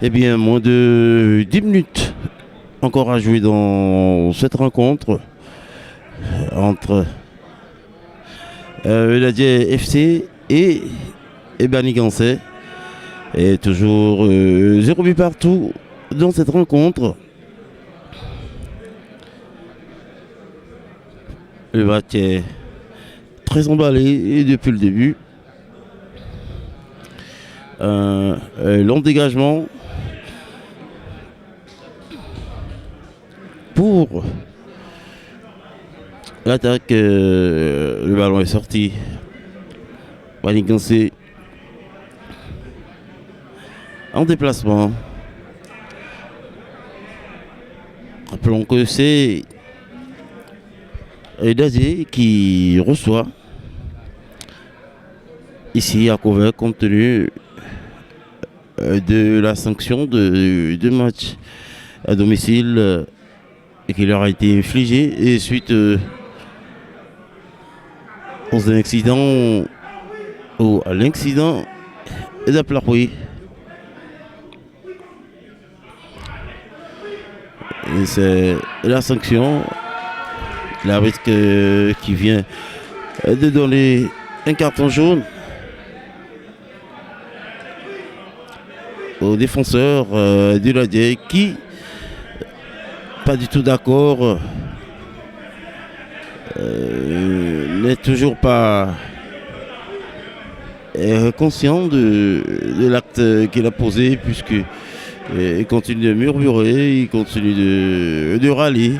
Eh bien, moins de 10 minutes encore à jouer dans cette rencontre entre Euladia FC et Bernigansais. Et toujours 0 but partout dans cette rencontre. Le match est très emballé depuis le début. Un long dégagement pour l'attaque. Le ballon est sorti. Manigancé en déplacement. Rappelons que c'est Dadier qui reçoit ici à Cauvin compte tenu de la sanction de match à domicile qui leur a été infligée et suite aux incidents ou à l'incident d'Aplaroui. Et c'est la sanction, l'arbitre qui vient de donner un carton jaune au défenseur de Dadier qui, pas du tout d'accord, n'est toujours pas conscient de l'acte qu'il a posé, puisqu'il continue de murmurer, il continue de râler.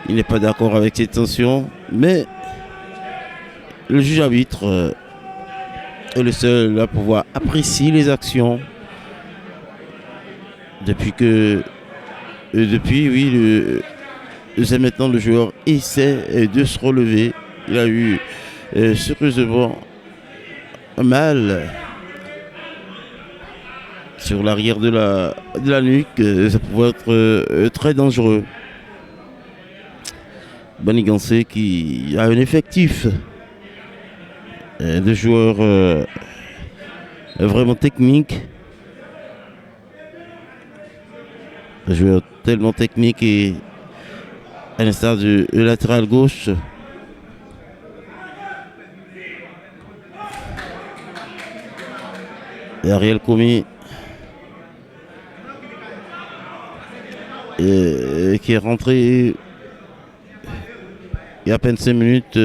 Il n'est pas d'accord avec cette tension, mais le juge arbitre est le seul à pouvoir apprécier les actions c'est maintenant le joueur essaie de se relever. Il a eu sérieusement mal sur l'arrière de la nuque. Ça pouvait être très dangereux. Manigancé qui a un effectif de joueurs vraiment techniques. Un joueur tellement technique et à l'instar du latéral gauche. Et Ariel Komi qui est rentré il y a à peine 5 minutes.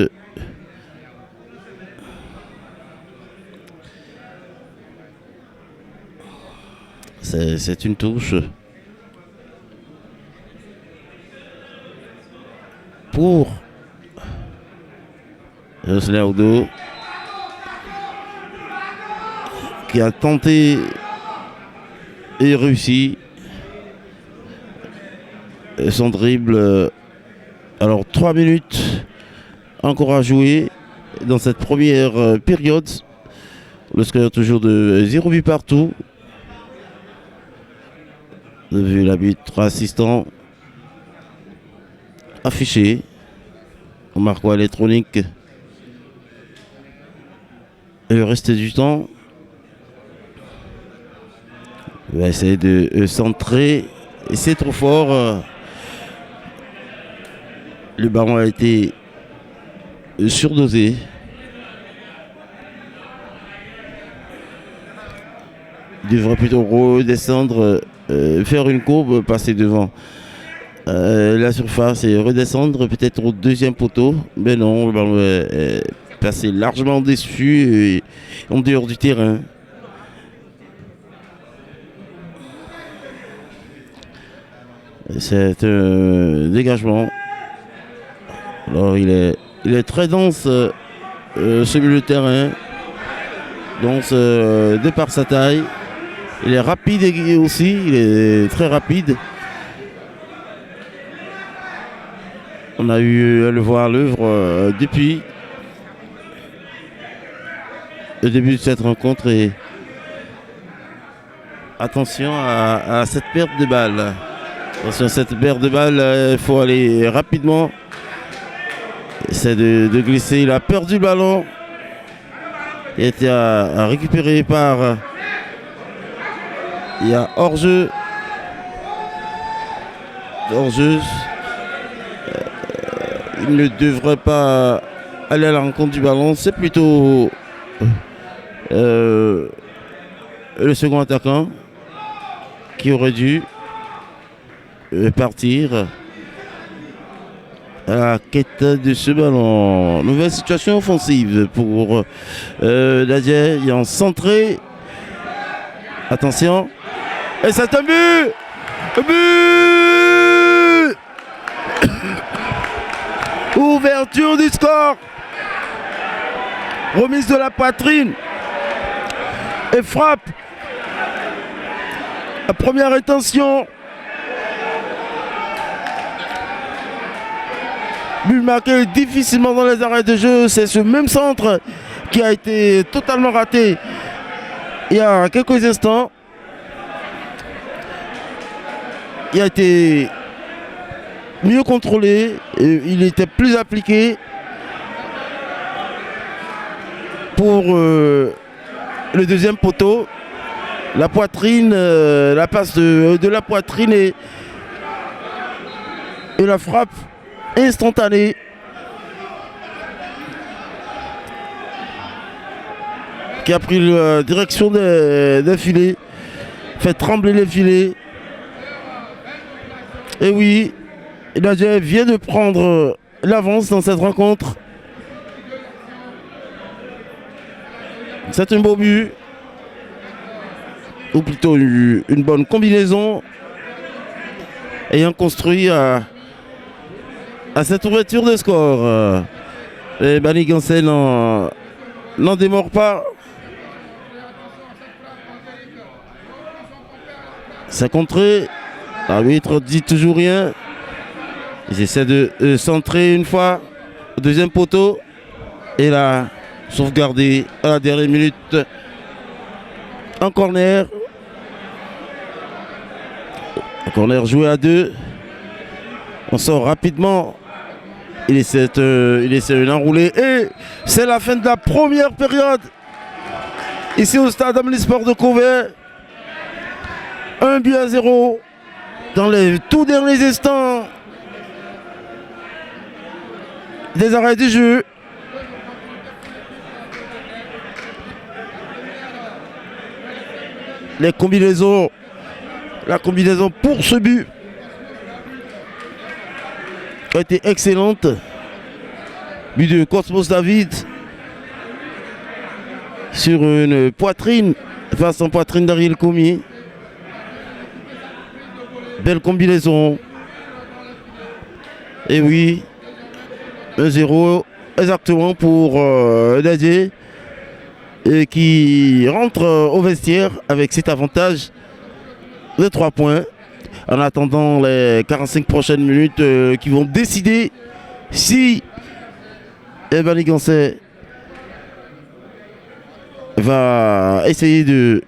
C'est une touche pour Jocelyn Audo qui a tenté et réussi son dribble. Alors 3 minutes encore à jouer dans cette première période. Le score toujours de 0 but partout. Vu l'arbitre assistant affiché au marqueur électronique. Et le reste du temps, il va essayer de centrer. Et c'est trop fort. Le ballon a été surdosé. Il devrait plutôt redescendre, faire une courbe, passer devant la surface et redescendre peut-être au deuxième poteau. Mais non, le ballon est passé largement dessus et en dehors du terrain. C'est un dégagement. Alors il est très dense ce milieu de terrain, dense de par sa taille. Il est rapide aussi, il est très rapide. On a eu à le voir à l'œuvre depuis le début de cette rencontre et attention à cette perte de balle. Attention à cette perte de balle, il faut aller rapidement. Il essaie de glisser, il a perdu le ballon. Il a été à récupérer par... Il y a hors-jeu. Hors-jeu. Il ne devrait pas aller à la rencontre du ballon. C'est plutôt le second attaquant qui aurait dû partir à la quête de ce ballon. Nouvelle situation offensive pour Dadier. Il est en centré. Attention. Et c'est un but! But. Ouverture du score. Remise de la poitrine. Et frappe. La première intention. But marqué difficilement dans les arrêts de jeu. C'est ce même centre qui a été totalement raté il y a quelques instants. Il a été mieux contrôlé. Et il était plus appliqué pour le deuxième poteau. La poitrine, la passe de la poitrine et la frappe instantanée. Qui a pris la direction des filets, fait trembler les filets. Et oui, Nadje vient de prendre l'avance dans cette rencontre. C'est un beau but, ou plutôt une bonne combinaison, ayant construit à cette ouverture de score. Et Manigancé n'en démord pas. C'est contré. L'arbitre dit toujours rien. Ils essaient de centrer une fois au deuxième poteau. Et là, sauvegardé à la dernière minute en corner. Un corner joué à 2. On sort rapidement. Il essaie une enroulée. Et c'est la fin de la première période. Ici au stade Omnisport de Cauvet. 1-0 dans les tout derniers instants des arrêts du jeu. La combinaison pour ce but a été excellente. But de Cosmos David sur une poitrine, face en poitrine d'Ariel Komi. Belle combinaison. Et oui, 1-0 exactement pour Nadje qui rentre au vestiaire avec cet avantage de 3 points. En attendant les 45 prochaines minutes qui vont décider si Manigancé va essayer de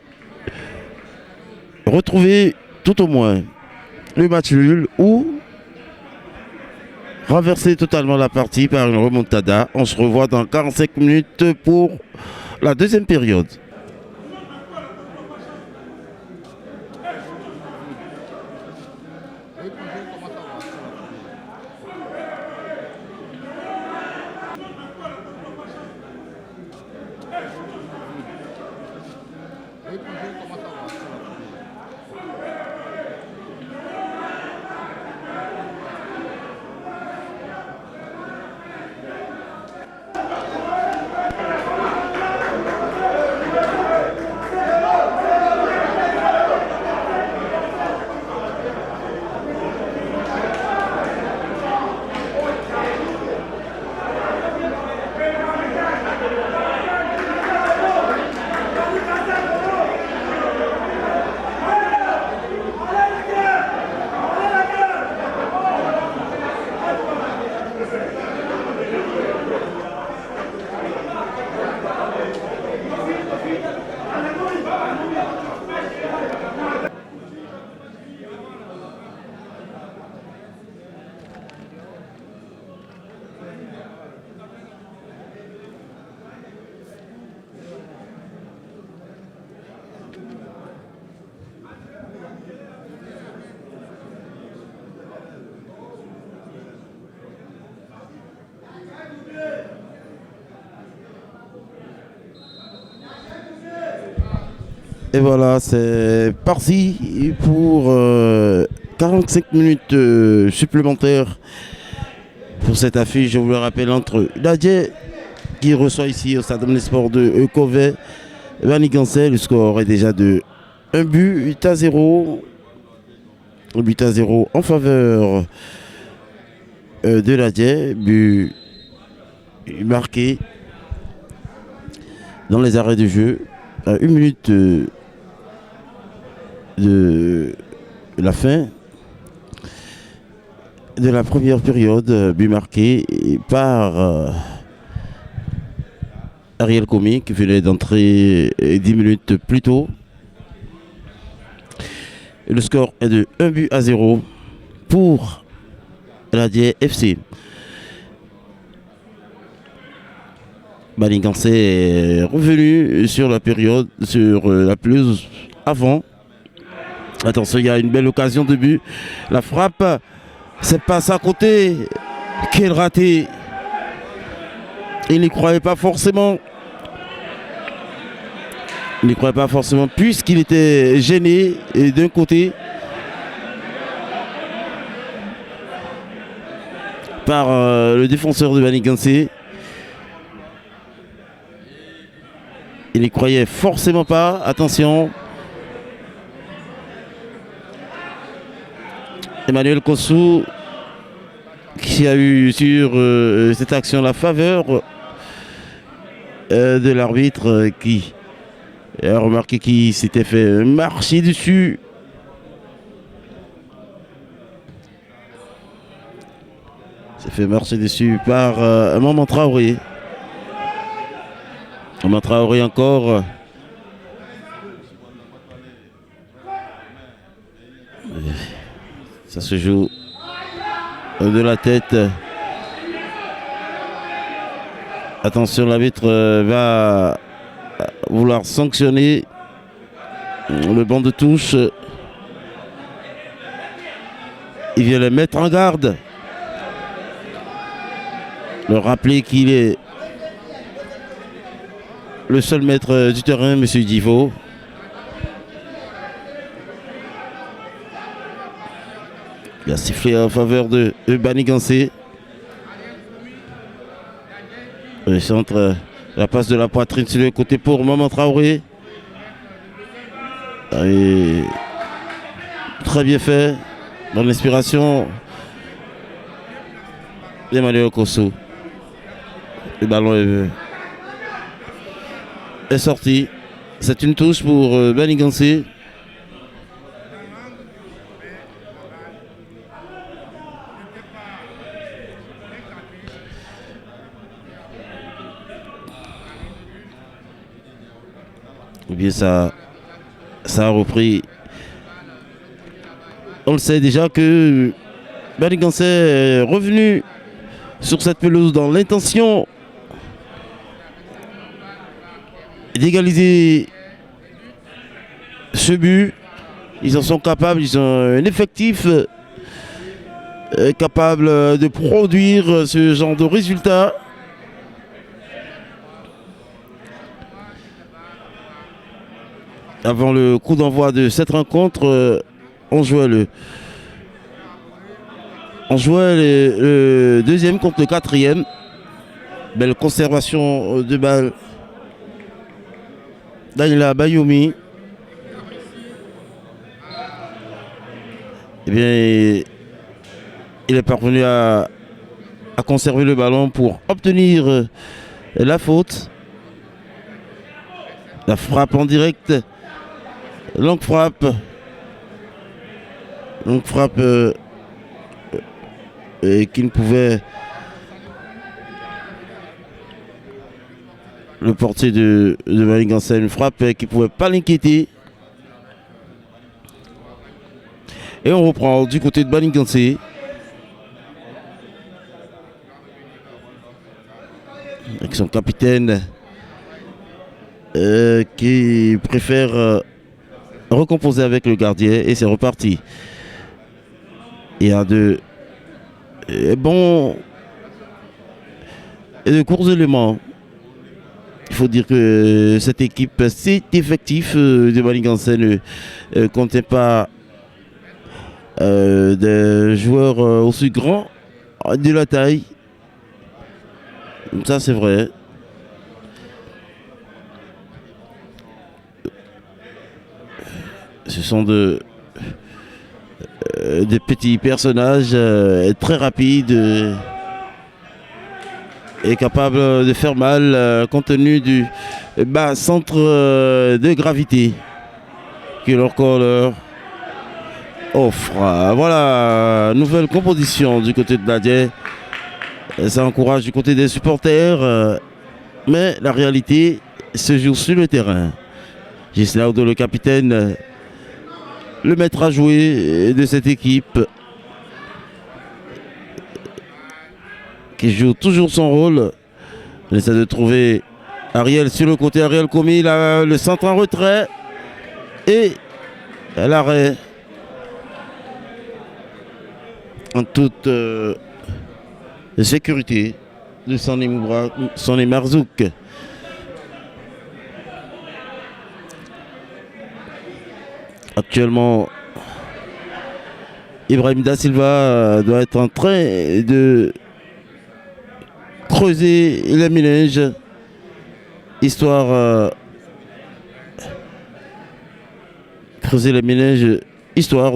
retrouver tout au moins le match nul ou renverser totalement la partie par une remontada. On se revoit dans 45 minutes pour la deuxième période. Et voilà, c'est parti pour 45 minutes supplémentaires pour cette affiche, je vous le rappelle, entre Nadje qui reçoit ici au stade Omnisport de Cauvet Manigancé. Le score est déjà de 1-0. but à 0 en faveur de l'ADIE, but marqué dans les arrêts de jeu à 1 minute de la fin de la première période, but marqué par Ariel Komi qui venait d'entrer 10 minutes plus tôt. Et le score est de 1 but à 0 pour l'ADIE FC. Balingancé est revenu sur la période, sur la pelouse avant. Attention, il y a une belle occasion de but. La frappe, c'est passe à côté. Quel raté. Il n'y croyait pas forcément. Il n'y croyait pas forcément puisqu'il était gêné d'un côté par le défenseur de Balingancé. Il n'y croyait forcément pas. Attention. Emmanuel Kossou qui a eu sur cette action la faveur de l'arbitre qui a remarqué qu'il s'était fait marcher dessus. S'est fait marcher dessus par Maman Traoré. Maman Traoré encore. Ça se joue de la tête. Attention, l'arbitre va vouloir sanctionner le banc de touche. Il vient le mettre en garde. Le rappeler qu'il est le seul maître du terrain, M. Divo. Il a sifflé en faveur de Balingancé. Le centre, la passe de la poitrine sur le côté pour Maman Traoré. Et très bien fait. Dans l'inspiration d'Emmanuel Kossou. Le ballon est sorti. C'est une touche pour Balingancé. Ou bien ça a repris. On le sait déjà que Balingancé est revenu sur cette pelouse dans l'intention d'égaliser ce but. Ils en sont capables, ils ont un effectif capable de produire ce genre de résultat. Avant le coup d'envoi de cette rencontre, on jouait le deuxième contre le quatrième. Belle conservation de balle. Daniela Bayoumi. Eh bien, il est parvenu à conserver le ballon pour obtenir la faute. La frappe en direct. Longue frappe. Longue frappe qui ne pouvait le portier de Balingancé, une frappe qui ne pouvait pas l'inquiéter. Et on reprend du côté de Balingancé. Avec son capitaine qui préfère recomposer avec le gardien et c'est reparti. Il y a de bons et de courts éléments. Il faut dire que cette équipe, cet effectif de Balingancé ne contient pas des joueurs aussi grands de la taille. Ça c'est vrai. Ce sont des petits personnages très rapides et capables de faire mal compte tenu du bas centre de gravité que leur corps leur offre. Voilà, nouvelle composition du côté de Bladie. Ça encourage du côté des supporters, mais la réalité se joue sur le terrain. Gislaudo, le capitaine, le maître à jouer de cette équipe, qui joue toujours son rôle. On essaie de trouver Ariel sur le côté. Ariel Komi, le centre en retrait et l'arrêt en toute sécurité de Sonny Marzouk. Actuellement, Ibrahim Da Silva doit être en train de creuser les méninges, histoire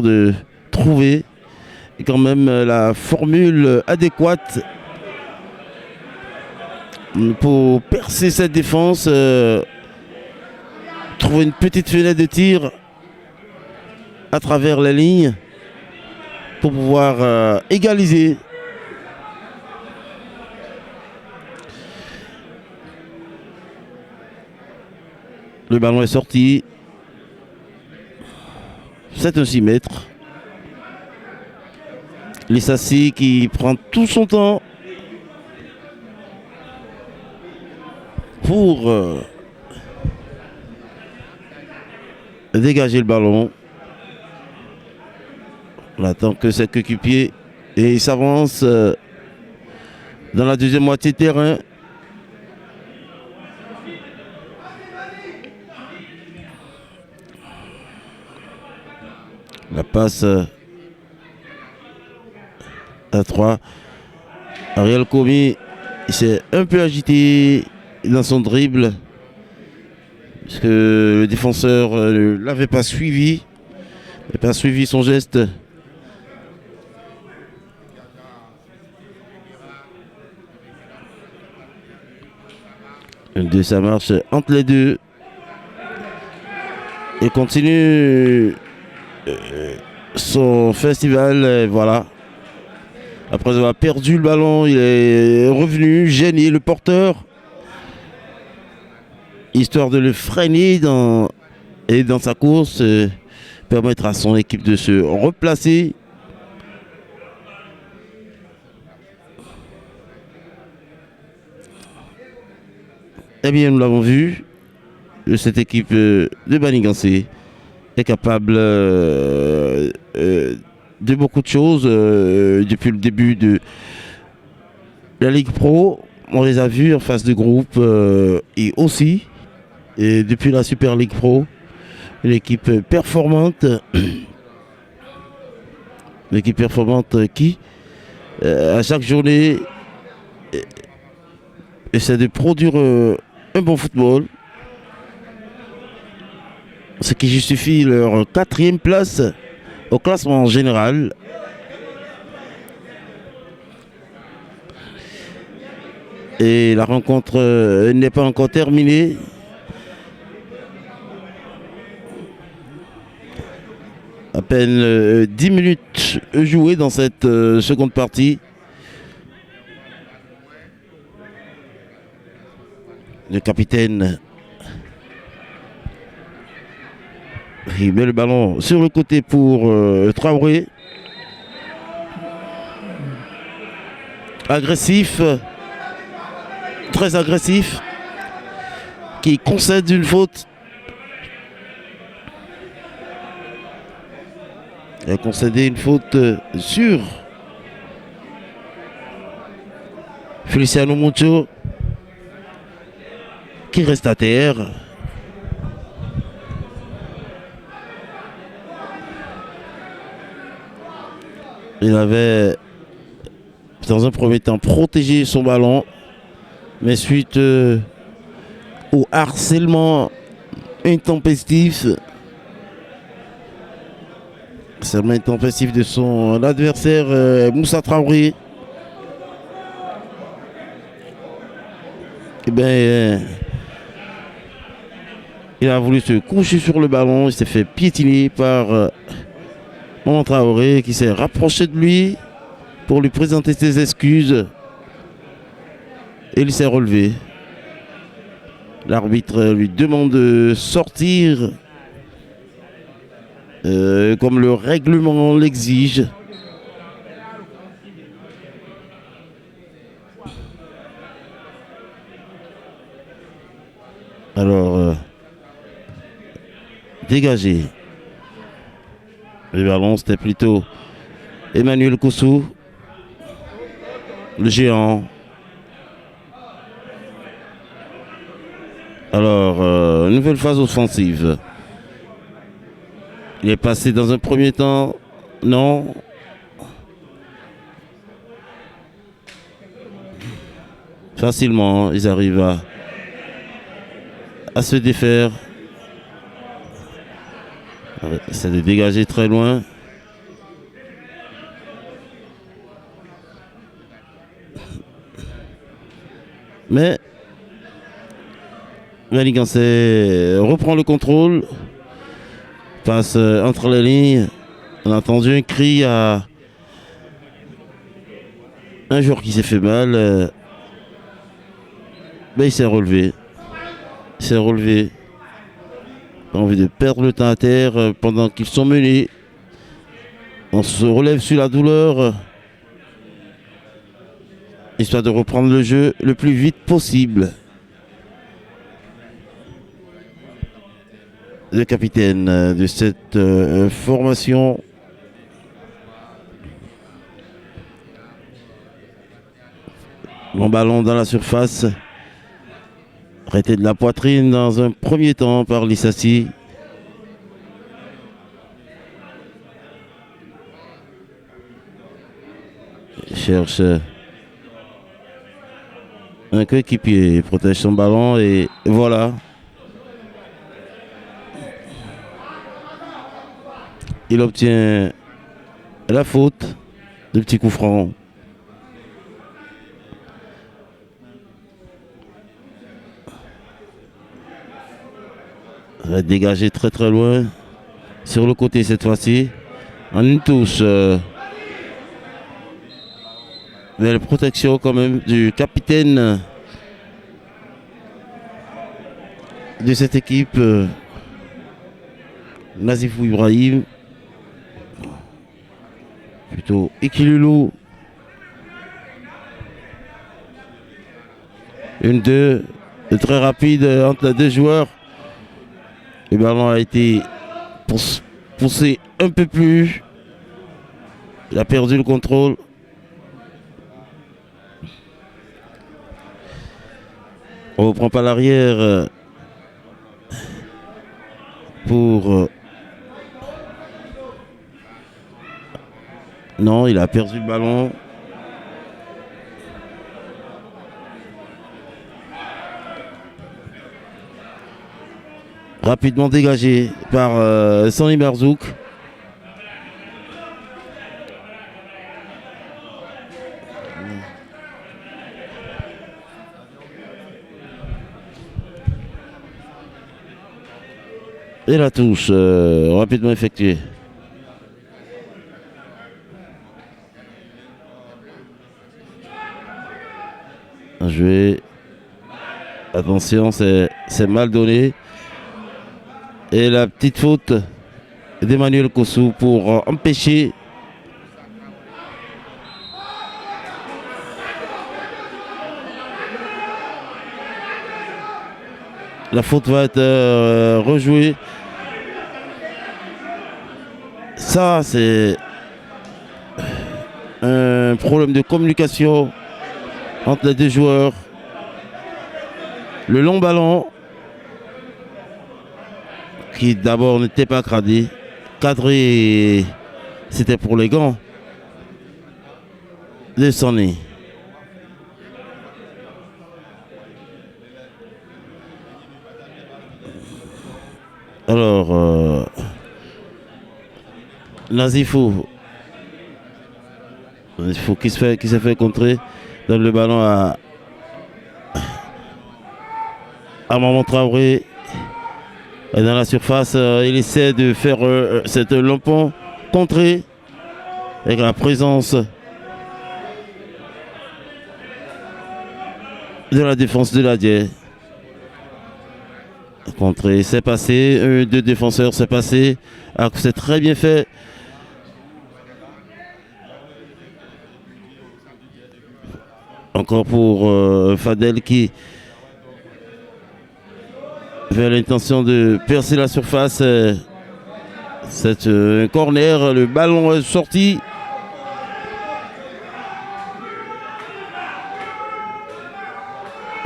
de trouver quand même la formule adéquate pour percer cette défense, trouver une petite fenêtre de tir à travers les lignes pour pouvoir égaliser. Le ballon est sorti. C'est un 6 mètres. Lissassi qui prend tout son temps pour dégager le ballon. On attend que ses coéquipiers et il s'avance dans la deuxième moitié de terrain. La passe à 3. Ariel Komi s'est un peu agité dans son dribble parce que le défenseur ne l'avait pas suivi. Il n'a pas suivi son geste. Ça marche entre les deux. Il continue son festival. Voilà. Après avoir perdu le ballon, il est revenu, gêné le porteur, histoire de le freiner dans sa course, permettre à son équipe de se replacer. Eh bien, nous l'avons vu, cette équipe de Banigansé est capable de beaucoup de choses depuis le début de la Ligue Pro. On les a vus en phase de groupe et aussi et depuis la Super Ligue Pro. Une équipe performante. Une équipe performante qui, à chaque journée, essaie de produire un bon football. Ce qui justifie leur 4e place au classement général. Et la rencontre n'est pas encore terminée. À peine 10 minutes jouées dans cette seconde partie. Le capitaine, il met le ballon sur le côté pour Traoré. Agressif, très agressif, qui concède une faute. Il a concédé une faute sur Feliciano Mucho, qui reste à terre. Il avait, dans un premier temps, protégé son ballon, mais suite au harcèlement intempestif C'est le main intempestif de son adversaire Moussa Traoré. Eh bien, il a voulu se coucher sur le ballon. Il s'est fait piétiner par Maman Traoré qui s'est rapproché de lui pour lui présenter ses excuses. Et il s'est relevé. L'arbitre lui demande de sortir comme le règlement l'exige. Alors, dégagé. Le ballon, c'était plutôt Emmanuel Kossou, le géant. Alors, nouvelle phase offensive. Il est passé dans un premier temps. Non. Facilement, ils arrivent à se défaire. C'est de dégager très loin. Mais Manigancé reprend le contrôle. Passe entre les lignes. On a entendu un cri à un joueur qui s'est fait mal. Mais il s'est relevé. Il s'est relevé. Pas envie de perdre le temps à terre pendant qu'ils sont menés. On se relève sur la douleur. Histoire de reprendre le jeu le plus vite possible. Le capitaine de cette formation. Bon ballon dans la surface. Arrêté de la poitrine dans un premier temps par Lissassi. Il cherche un coéquipier, il protège son ballon et voilà. Il obtient la faute de petit coup franc. Ça va être dégagé très très loin. Sur le côté cette fois-ci. En une touche. Belle protection quand même du capitaine de cette équipe. Nazifou Ibrahim. Plutôt Ikilulu. Une deux. Très rapide entre les deux joueurs. Le ballon a été poussé un peu plus. Il a perdu le contrôle. On ne reprend pas l'arrière pour... Non, il a perdu le ballon. Rapidement dégagé par Sani Marzouk. Et la touche rapidement effectuée. Joué. Attention, c'est mal donné. Et la petite faute d'Emmanuel Kossou pour empêcher la faute va être rejouée. Ça, c'est un problème de communication entre les deux joueurs. Le long ballon qui d'abord n'était pas cadré, c'était pour les gants de Sani. Alors Nazifou. Nazifou qui s'est fait contrer. Donne le ballon à Maman Traoré. Et dans la surface, il essaie de faire cette lampon contrée avec la présence de la défense de l'Adier. Contrée, c'est passé. Deux défenseurs, c'est passé. C'est très bien fait. Encore pour Fadel qui avait l'intention de percer la surface. C'est un corner, le ballon est sorti.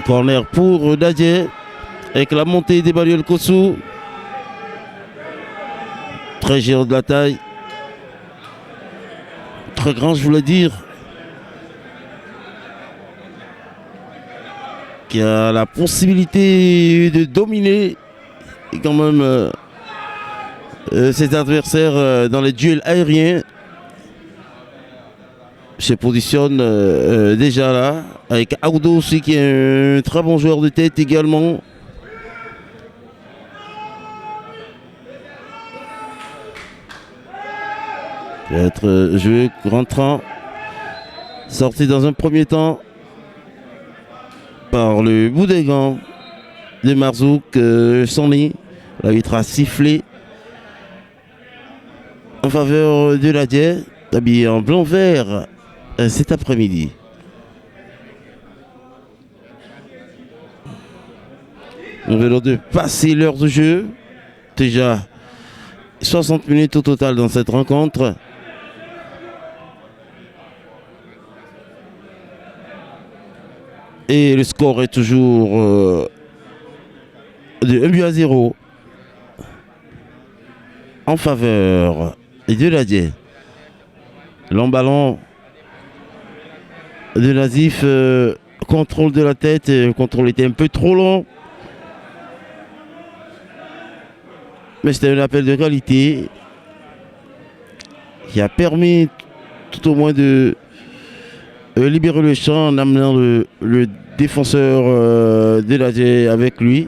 Corner pour Dadier avec la montée d'Emmanuel Kossou. Très géant de la taille. Très grand, je voulais dire. Qui a la possibilité de dominer et quand même ses adversaires dans les duels aériens. Se positionne déjà là, avec Audo aussi qui est un très bon joueur de tête également. Peut-être joué rentrant, sorti dans un premier temps par le bout des gants de Marzouk Sonny. L'arbitre a sifflé en faveur de l'Adier, habillé en blanc-vert cet après-midi. Nous venons de passer l'heure de jeu. Déjà 60 minutes au total dans cette rencontre. Et le score est toujours de 1-0 en faveur de l'Adier. Long ballon de Nazif, contrôle de la tête, le contrôle était un peu trop long. Mais c'était un appel de qualité qui a permis tout au moins de libérer le champ en amenant le défenseur de l'Adier avec lui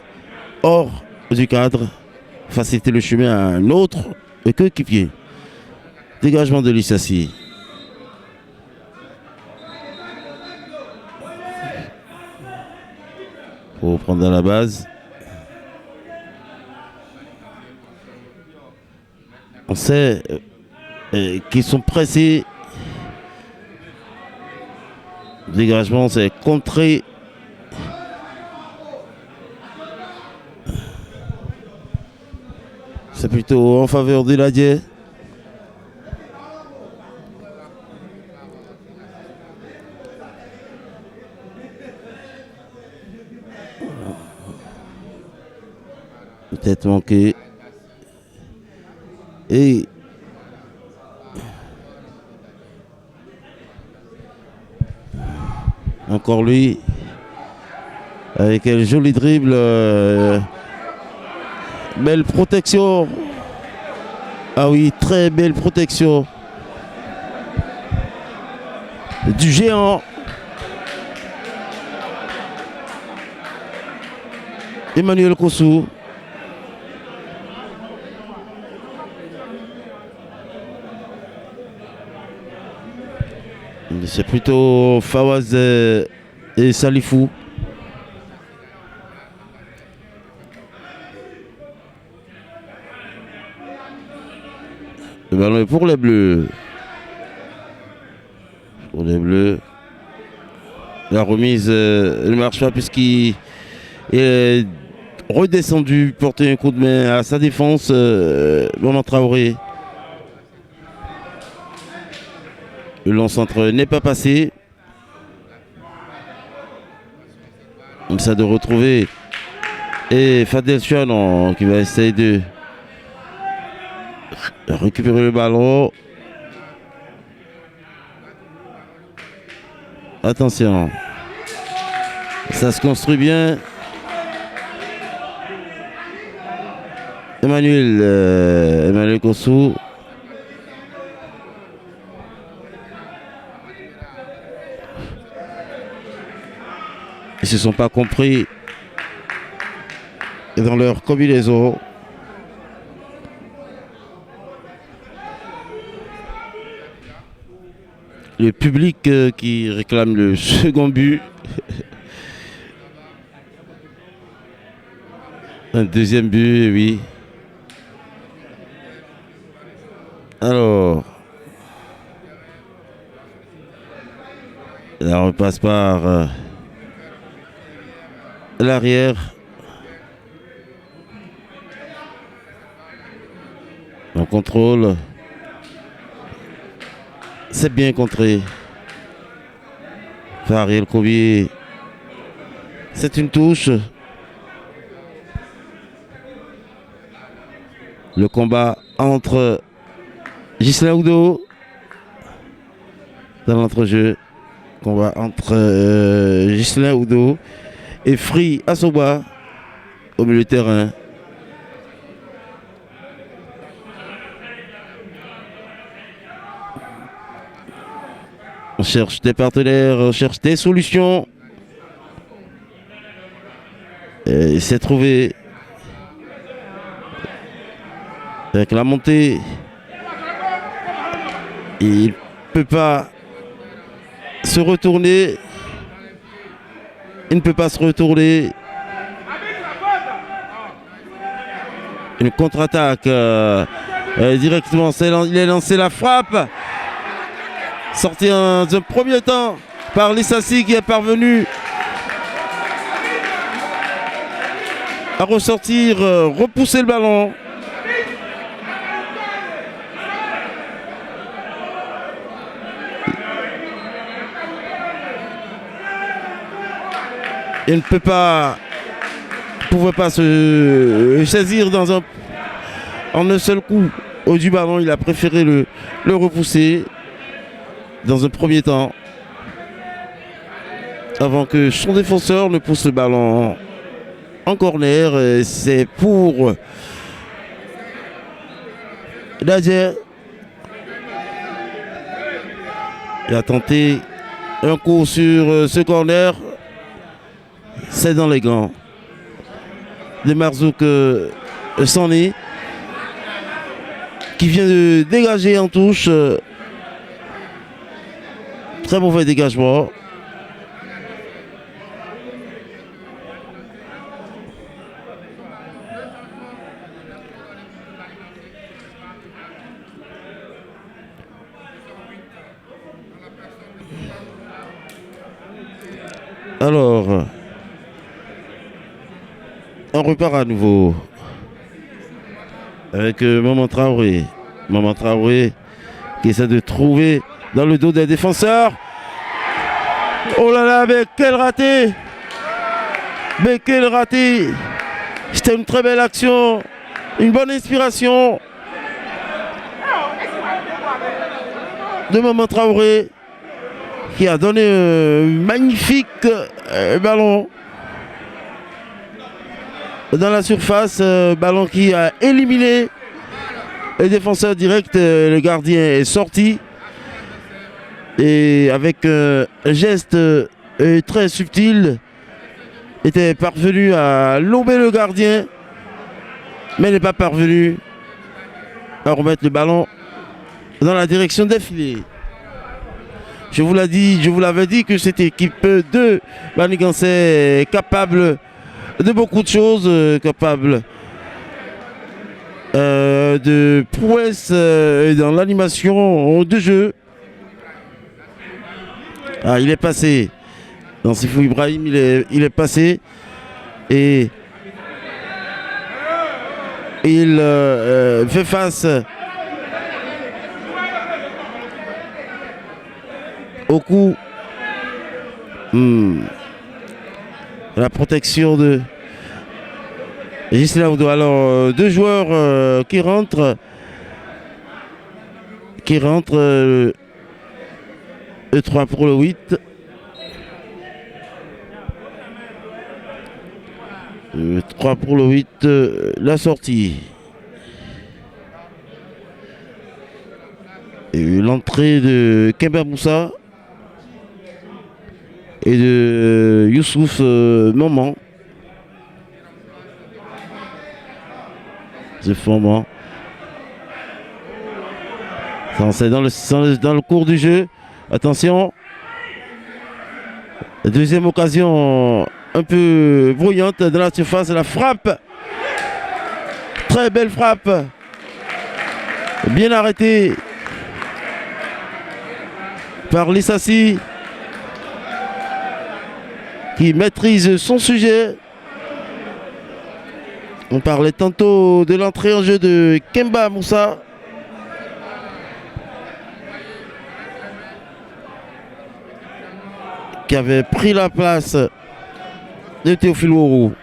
hors du cadre, faciliter le chemin à un autre coéquipier. Dégagement de Lissassi. Pour prendre à la base. On sait qu'ils sont pressés. Dégagement, c'est contré. C'est plutôt en faveur de l'Adier. Peut-être manqué. Et encore lui avec un joli dribble, belle protection. Ah oui, très belle protection du géant Emmanuel Kossou. C'est plutôt Fawaz et Salifou. Le ballon est pour les Bleus. Pour les Bleus. La remise ne marche pas puisqu'il est redescendu, porter un coup de main à sa défense. Maman Traoré. Le long centre n'est pas passé. On essaie de retrouver. Et Fadel Chouanon qui va essayer de récupérer le ballon. Attention. Ça se construit bien. Emmanuel Kossou. se sont pas compris dans leur combinaison. Le public qui réclame le second but. Un deuxième but, oui. Alors, là on repasse par l'arrière. On contrôle. C'est bien contré par Ariel Colbier. C'est une touche. Le combat entre Ghislain Oudot dans l'entrejeu. Combat entre Ghislain Oudot et Free Assoba au milieu de terrain. On cherche des partenaires, on cherche des solutions. Et il s'est trouvé avec la montée. Il ne peut pas se retourner. Il ne peut pas se retourner. Une contre-attaque directement. Il a lancé la frappe. Sorti dans un premier temps par Lissassi qui est parvenu à ressortir, repousser le ballon. Il ne peut pas, pouvait pas se saisir en un seul coup du ballon. Il a préféré le repousser dans un premier temps avant que son défenseur ne pousse le ballon en corner. C'est pour Nadia. Il a tenté un coup sur ce corner. C'est dans les gants de Marzouk Sani qui vient de dégager en touche. Très mauvais dégagement. Alors, on repart à nouveau avec Maman Traoré. Maman Traoré qui essaie de trouver dans le dos des défenseurs. Oh là là, mais quel raté! Mais quel raté! C'était une très belle action, une bonne inspiration de Maman Traoré qui a donné un magnifique ballon dans la surface, ballon qui a éliminé le défenseur direct. Le gardien est sorti et avec un geste très subtil était parvenu à lomber le gardien, mais n'est pas parvenu à remettre le ballon dans la direction des filets. Je vous l'avais dit que cette équipe de Manigancé est capable de beaucoup de choses, capable de prouesses dans l'animation de jeu. Ah, il est passé. Dans Sifou Ibrahim, il est passé et il fait face au coup. La protection de Ghislain Oudot. Alors, deux joueurs qui rentrent. Le 3 pour le 8. 3 pour le 8, la sortie. Et l'entrée de Kemba Moussa. et de Youssouf Maman. Maman. C'est dans le cours du jeu. Attention. Deuxième occasion un peu brouillante dans la surface. La frappe. Très belle frappe. Bien arrêtée par Lissassi, qui maîtrise son sujet. On parlait tantôt de l'entrée en jeu de Kemba Moussa. Qui avait pris la place de Théophile Worou.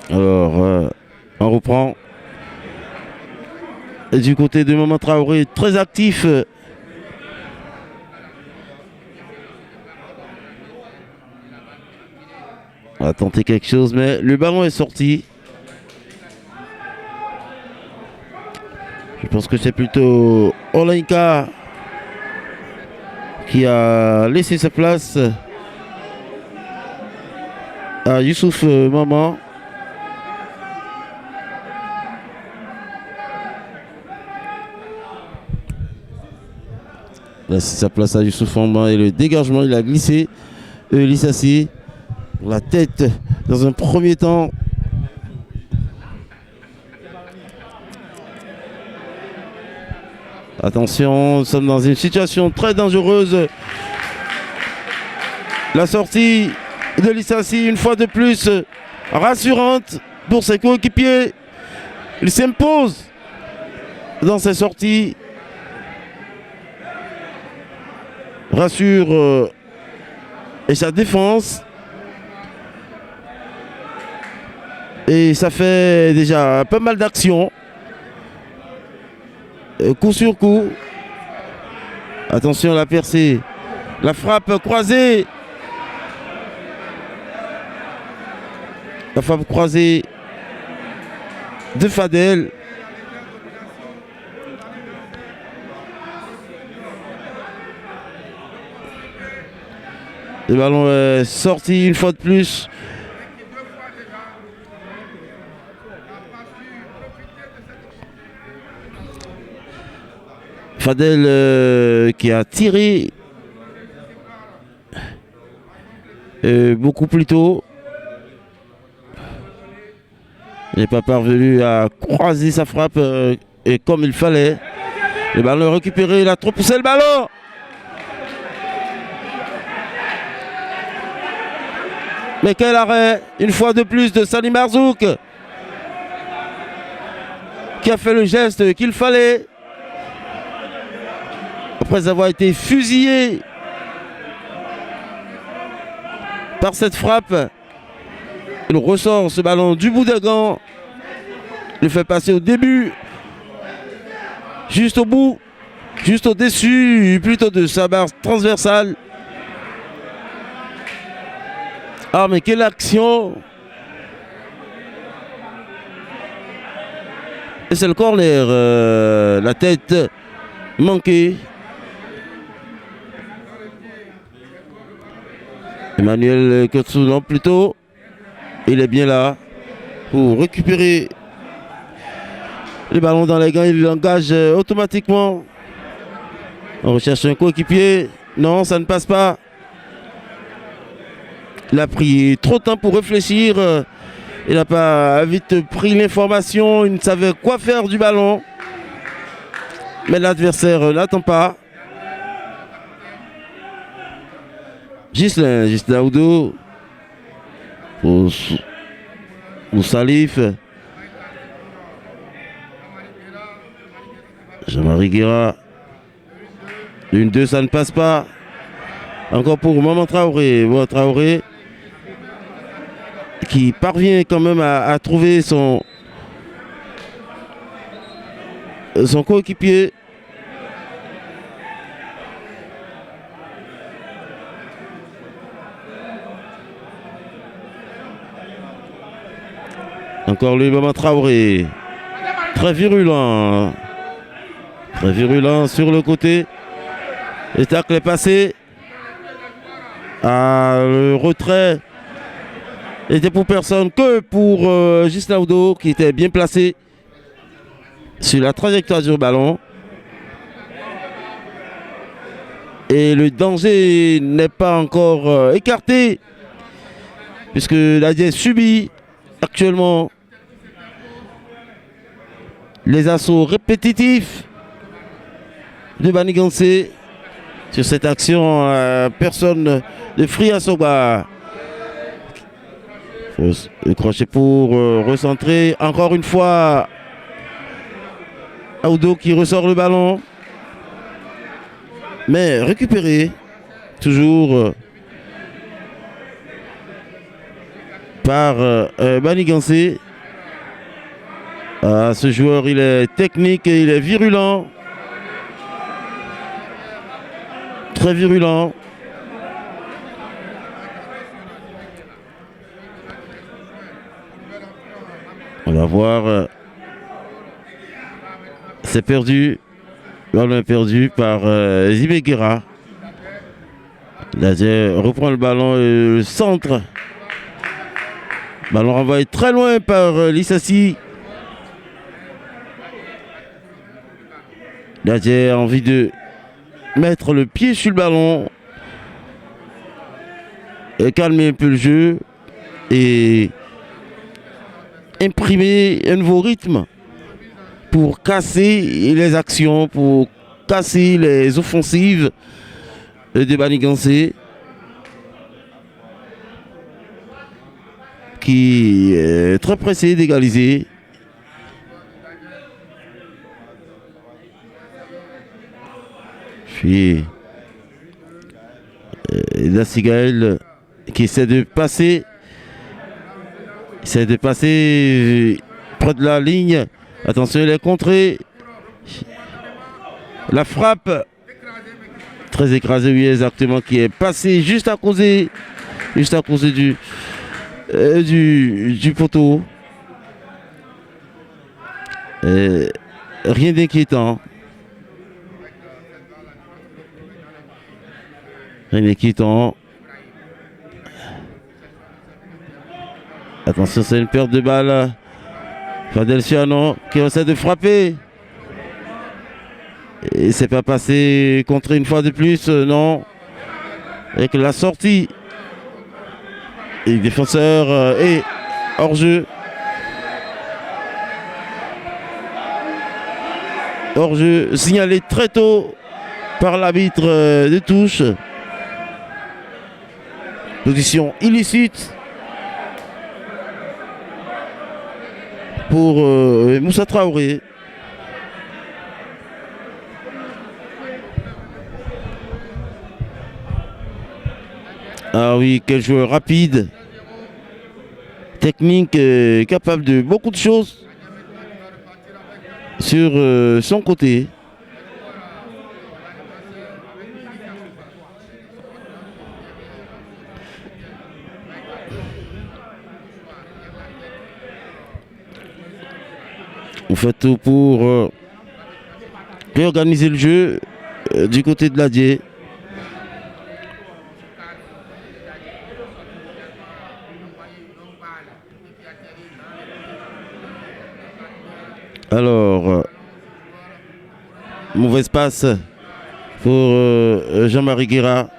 Alors, on reprend. Et du côté de Maman Traoré, très actif. On va tenter quelque chose, mais le ballon est sorti. Je pense que c'est plutôt Olenka qui a laissé sa place à Youssouf Maman. Laissé sa place à Youssouf Maman et le dégagement, il a glissé. Lissassi. La tête dans un premier temps. Attention, nous sommes dans une situation très dangereuse. La sortie de Lissassi, une fois de plus, rassurante pour ses coéquipiers. Il s'impose dans ses sorties. Rassure et sa défense. Et ça fait déjà pas mal d'actions. Coup sur coup. Attention à la percée. La frappe croisée. La frappe croisée de Fadel. Le ballon est sorti une fois de plus. Fadel qui a tiré beaucoup plus tôt. Il n'est pas parvenu à croiser sa frappe et comme il fallait. Le ballon est récupéré, il a trop poussé le ballon. Mais quel arrêt, une fois de plus, de Sali Marzouk, qui a fait le geste qu'il fallait. Après avoir été fusillé par cette frappe, il ressort ce ballon du bout des gants, le fait passer au début, juste au bout, juste au-dessus, plutôt de sa barre transversale. Ah mais quelle action! Et c'est le corner, la tête manquée. Emmanuel Kotsuno plutôt, il est bien là pour récupérer le ballon dans les gants, il l'engage automatiquement. On recherche un coéquipier, non ça ne passe pas. Il a pris trop de temps pour réfléchir, il n'a pas vite pris l'information, il ne savait quoi faire du ballon. Mais l'adversaire n'attend pas. Gislain Oudou pour Salif. Jean-Marie Guéra. 1-2, ça ne passe pas. Encore pour Maman Traoré. Maman Traoré qui parvient quand même à trouver son coéquipier. Encore le Bama Traoré. Très virulent. Très virulent sur le côté. Le tacle est passé. Le retrait était pour personne que pour Gislain Audo qui était bien placé sur la trajectoire du ballon. Et le danger n'est pas encore écarté puisque l'Adiès subit actuellement les assauts répétitifs de Banigansé. Sur cette action, personne de Free Asoba. Le crochet pour recentrer. Encore une fois, Audo qui ressort le ballon. Mais récupéré. Toujours par Banigansé. Ce joueur, il est technique et il est virulent. Très virulent. On va voir. C'est perdu. Le ballon est perdu par Zibeguera. L'Adiès reprend le ballon et le centre. Le ballon renvoyé très loin par Lissassi. L'Adiès a envie de mettre le pied sur le ballon et calmer un peu le jeu et imprimer un nouveau rythme pour casser les actions, pour casser les offensives de Banigansé qui est très pressé d'égaliser. Puis Dassigaël qui essaie de passer. Près de la ligne. Attention, il est contré. La frappe. Très écrasée, oui, exactement, qui est passé juste à cause du poteau. Rien d'inquiétant. Rien d'inquiétant. Attention, c'est une perte de balle. Fadelciano qui essaie de frapper. Et c'est pas passé contre une fois de plus, non. Avec la sortie. Et le défenseur est hors-jeu. Hors-jeu signalé très tôt par l'arbitre de touche. Position illicite pour Moussa Traoré. Ah oui, quel joueur rapide, technique, capable de beaucoup de choses sur son côté. On fait tout pour réorganiser le jeu du côté de l'Adiès. Alors, mauvais passe pour Jean-Marie Guéra.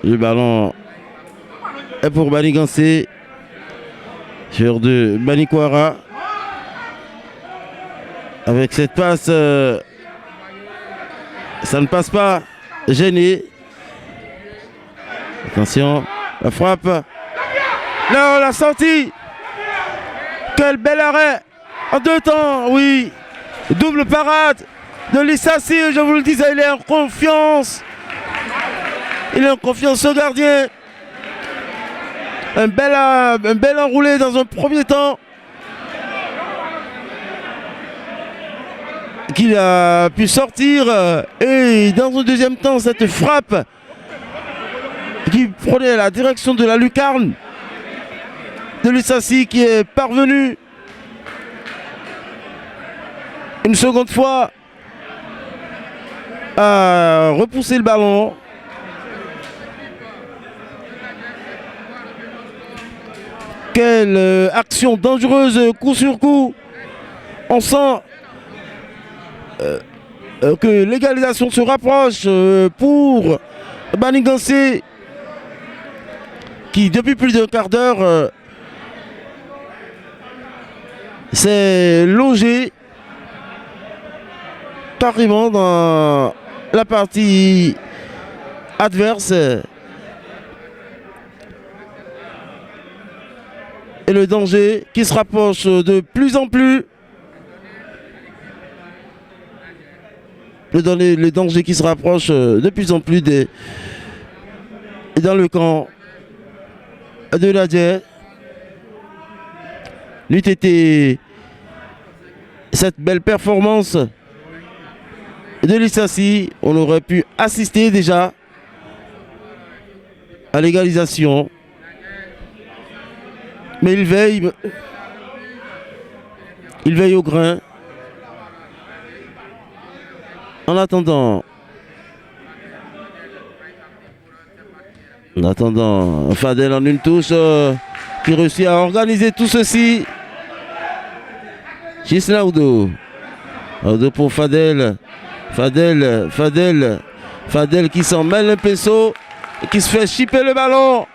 Le ballon est pour Banigansé. Sur de Banikwara. Avec cette passe, ça ne passe pas. Gêné. Attention, la frappe. Non, la sortie. Quel bel arrêt. En deux temps, oui. Double parade de Lissassi, je vous le disais, il est en confiance. Il est en confiance au gardien. Un bel enroulé dans un premier temps. Qu'il a pu sortir. Et dans un deuxième temps, cette frappe qui prenait la direction de la lucarne. de Lissassi qui est parvenu une seconde fois à repousser le ballon. Quelle action dangereuse, coup sur coup. On sent que l'égalisation se rapproche pour Manigancé qui depuis plus d'un quart d'heure s'est logé carrément dans la partie adverse. Et le danger qui se rapproche de plus en plus. Le danger qui se rapproche de plus en plus dans le camp de l'Adjer. N'eût été cette belle performance de Lissassi, on aurait pu assister déjà à l'égalisation. Mais il veille au grain. En attendant, Fadel en une touche qui réussit à organiser tout ceci. Gisela Oudo pour Fadel. Fadel qui s'en mêle un pinceau et qui se fait chipper le ballon.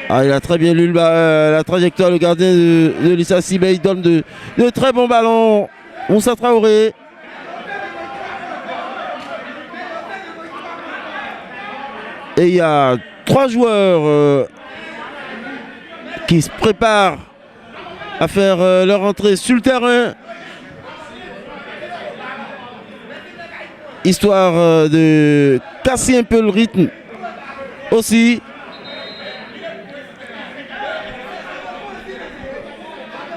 Ah, il a très bien lu la trajectoire, le gardien de Lissassi, mais il donne de très bons ballons. Moussa Traoré. Et il y a 3 joueurs qui se préparent à faire leur entrée sur le terrain. Histoire de casser un peu le rythme aussi.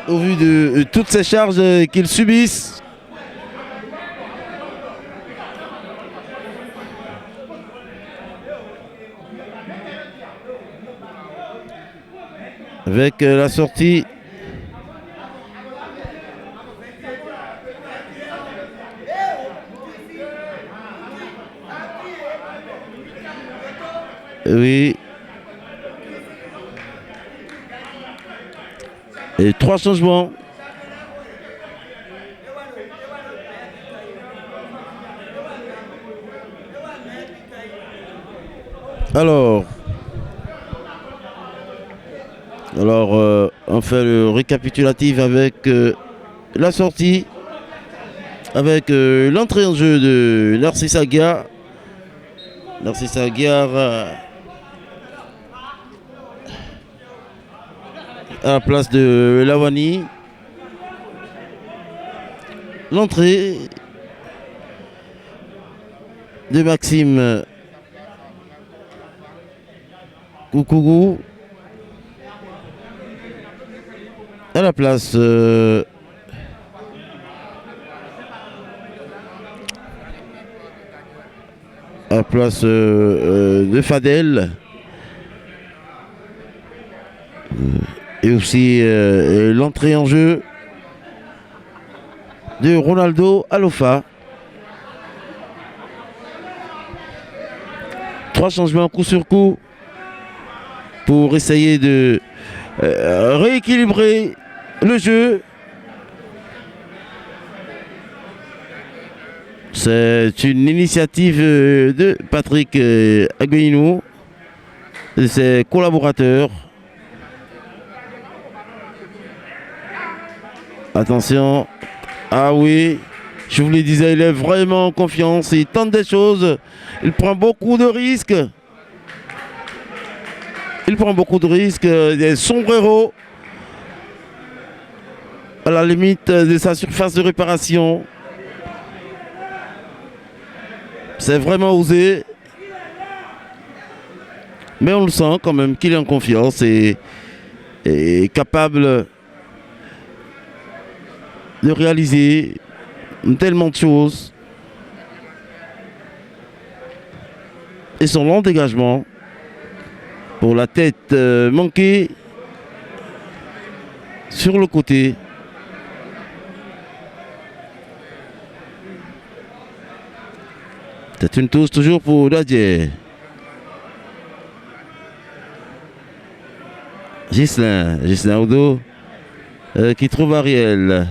Au vu de toutes ces charges qu'ils subissent. Avec la sortie oui. Et 3 changements. Alors, on fait le récapitulatif avec la sortie, avec l'entrée en jeu de Narcisse Aguiar. Narcisse Aguiar à la place de Lawani. L'entrée de Maxime Koukougou à la place de Fadel. Et aussi l'entrée en jeu de Ronaldo Alofa. 3 changements coup sur coup pour essayer de rééquilibrer le jeu. C'est une initiative de Patrick Aguinou et de ses collaborateurs. Attention, ah oui, je vous le disais, il est vraiment en confiance, il tente des choses, il prend beaucoup de risques. Des sombreros à la limite de sa surface de réparation. C'est vraiment osé. Mais on le sent quand même qu'il est en confiance et capable de réaliser tellement de choses. Et son long dégagement pour la tête manquée sur le côté. C'est une touche toujours pour Dadier. Ghislain Audo qui trouve Ariel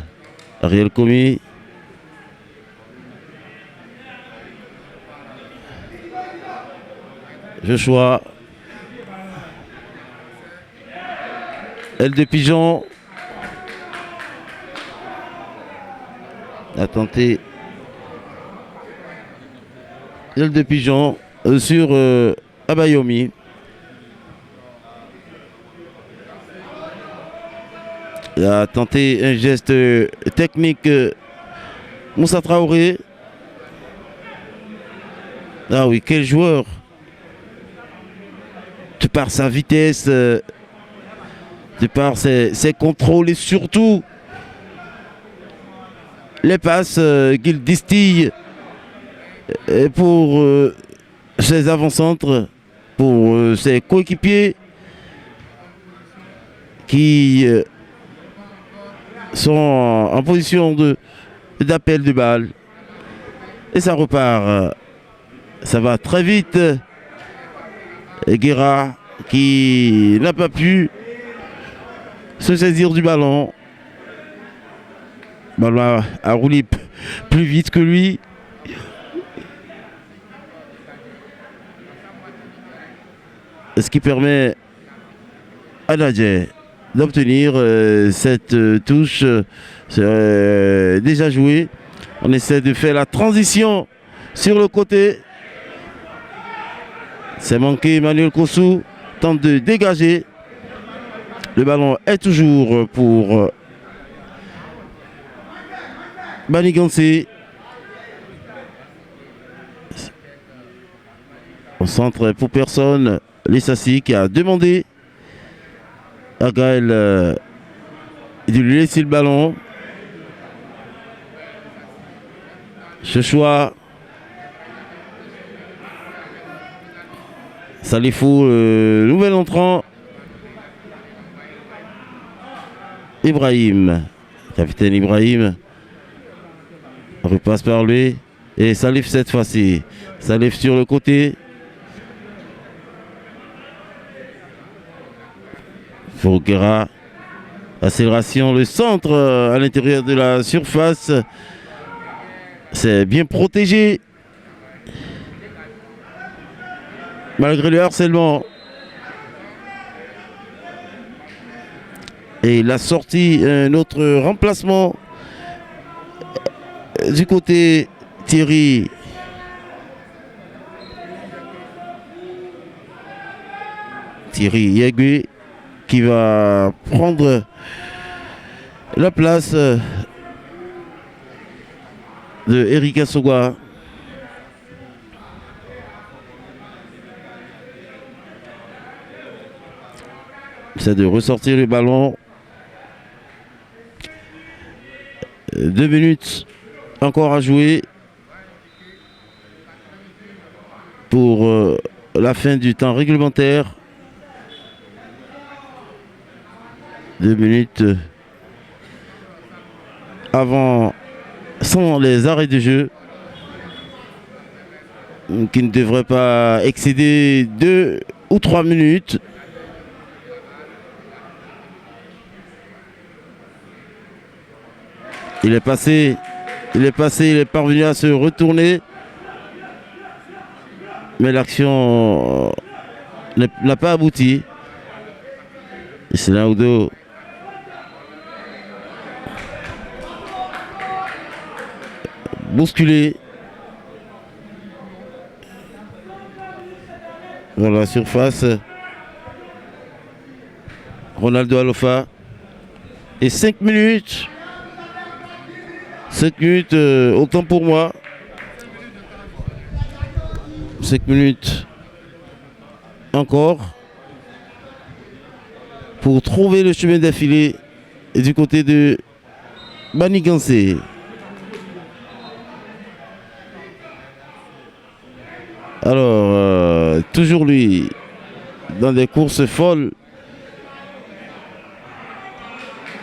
Commis. Joshua. Aile de Pigeon. A tenté. Aile de Pigeon sur Abayomi. Il a tenté un geste technique Moussa Traoré. Ah oui, quel joueur! De par sa vitesse, de par ses contrôles et surtout les passes qu'il distille pour ses avant-centres, pour ses coéquipiers qui sont en position d'appel de balle. Et ça repart. Ça va très vite. Et Guerra qui n'a pas pu se saisir du ballon. Le ballon a roulé plus vite que lui. Ce qui permet à Nadje d'obtenir cette touche. C'est déjà joué. On essaie de faire la transition sur le côté. C'est manqué. Emmanuel Kossou tente de dégager. Le ballon est toujours pour Manigansé. Au centre pour personne. Lissassi qui a demandé à Gaël de lui laisser le ballon. Ce choix, Salifou, nouvel entrant. Ibrahim, capitaine Ibrahim, repasse par lui. Et Salif cette fois-ci. Salif sur le côté. Fouguera, accélération, le centre à l'intérieur de la surface. C'est bien protégé. Malgré le harcèlement. Et il a sorti un autre remplacement du côté Thierry. Thierry Yagui qui va prendre la place de Erika Sogwa. C'est de ressortir le ballon. 2 minutes encore à jouer pour la fin du temps réglementaire. 2 minutes avant, sans les arrêts de jeu, qui ne devraient pas excéder 2 ou 3 minutes. Il est passé, il est parvenu à se retourner. Mais l'action n'a pas abouti. Et c'est là où bousculé dans la surface. Ronaldo Alofa. Et 5 minutes. 5 minutes, autant pour moi. 5 minutes encore pour trouver le chemin d'affilée du côté de Manigansé. Alors, toujours lui dans des courses folles.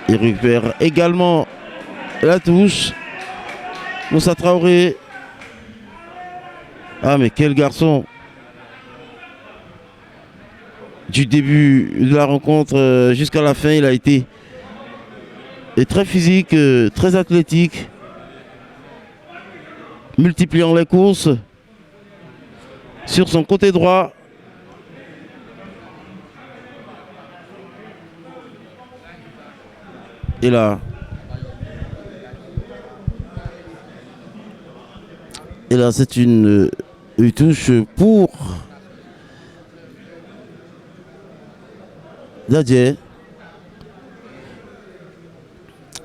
Il récupère également la touche. Moussa Traoré. Ah mais quel garçon! Du début de la rencontre jusqu'à la fin, il a été très physique, très athlétique, multipliant les courses sur son côté droit. Et là, c'est une touche pour Dadje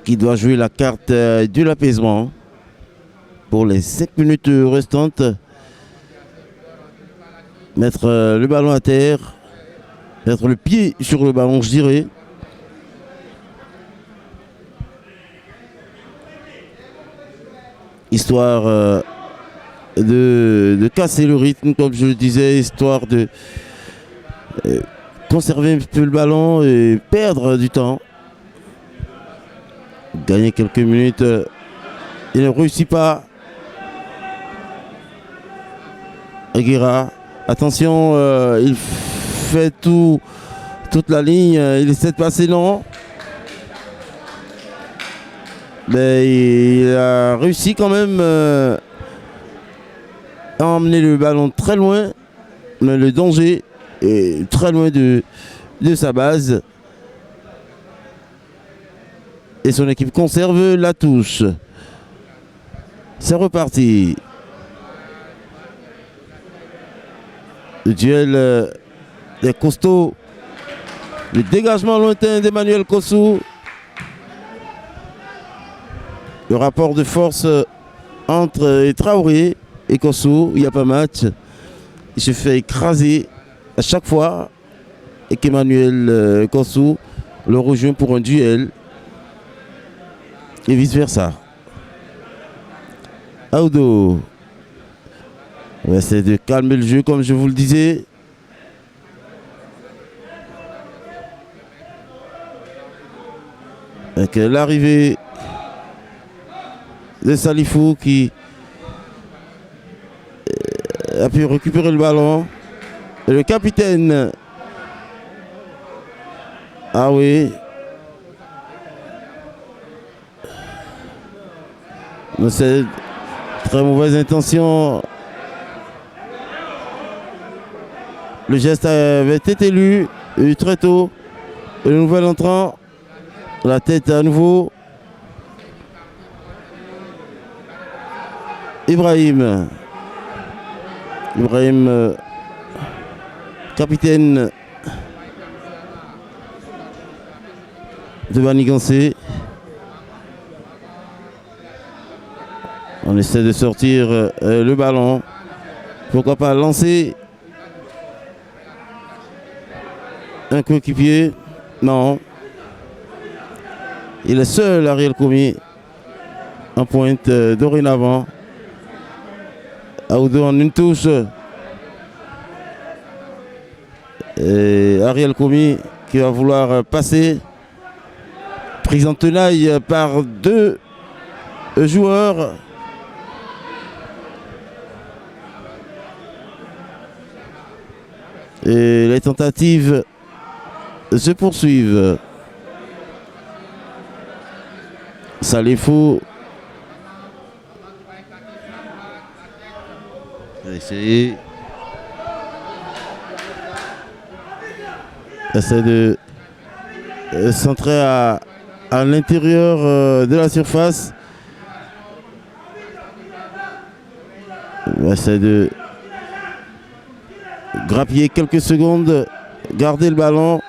qui doit jouer la carte de l'apaisement pour les 5 minutes restantes. Mettre le ballon à terre, mettre le pied sur le ballon, je dirais. Histoire de casser le rythme, comme je le disais, histoire de conserver un peu le ballon et perdre du temps. Gagner quelques minutes. Il ne réussit pas. Aguera. Attention, il fait toute la ligne. Il essaie de passer, non. Mais il a réussi quand même à emmener le ballon très loin. Mais le danger est très loin de sa base. Et son équipe conserve la touche. C'est reparti. Le duel des costauds. Le dégagement lointain d'Emmanuel Kossou. Le rapport de force entre Traoré et Kossou, il n'y a pas match. Il se fait écraser à chaque fois et qu'Emmanuel Kossou le rejoint pour un duel. Et vice versa. Audo. On va essayer de calmer le jeu comme je vous le disais. Avec l'arrivée de Salifou qui a pu récupérer le ballon. Et le capitaine. Ah oui. C'est très mauvaise intention. Le geste avait été lu très tôt. Et le nouvel entrant, la tête à nouveau. Ibrahim, capitaine de Manigancé. On essaie de sortir le ballon. Pourquoi pas lancer un coéquipier? Non. Il est seul, Ariel Komi, en pointe dorénavant. Audo en une touche. Et Ariel Komi qui va vouloir passer. Prise en tenaille par deux joueurs. Et les tentatives se poursuivent. Salifou. Essayer de centrer à l'intérieur de la surface. On va essayer de grappiller quelques secondes, garder le ballon.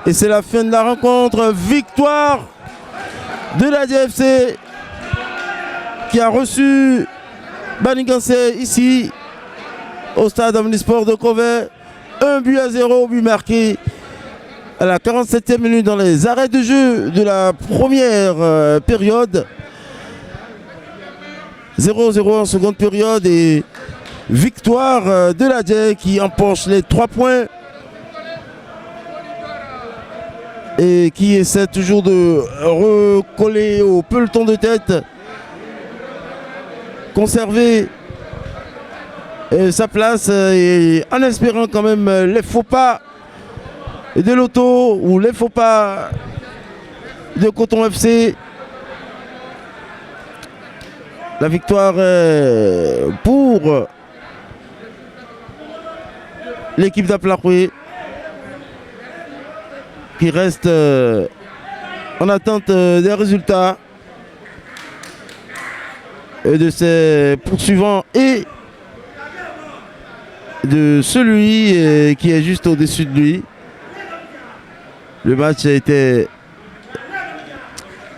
Et c'est la fin de la rencontre. Victoire de la DFC qui a reçu Manigancé ici au stade omnisport de Covey. 1-0, but marqué à la 47e minute dans les arrêts de jeu de la première période. 0-0 en seconde période et victoire de la DFC qui empoche les 3 points et qui essaie toujours de recoller au peloton de tête, conserver sa place et en espérant quand même les faux pas de l'auto ou les faux pas de Coton FC. La victoire pour l'équipe d'Aplaroué qui reste en attente des résultats de ses poursuivants et de celui qui est juste au-dessus de lui. Le match a été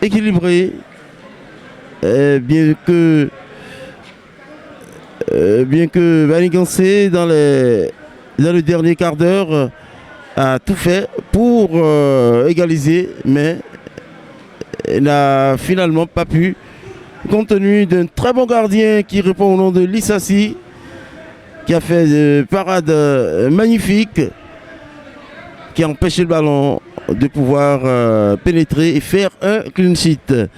équilibré, bien que Manigancé dans le dernier quart d'heure a tout fait pour égaliser, mais n'a finalement pas pu, compte tenu d'un très bon gardien qui répond au nom de Lissassi, qui a fait des parades magnifiques, qui a empêché le ballon de pouvoir pénétrer et faire un clean sheet.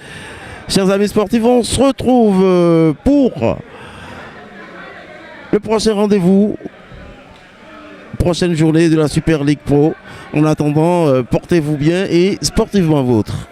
Chers amis sportifs, on se retrouve pour le prochain rendez-vous, prochaine journée de la Super League Pro. En attendant, portez-vous bien et sportivement vôtre.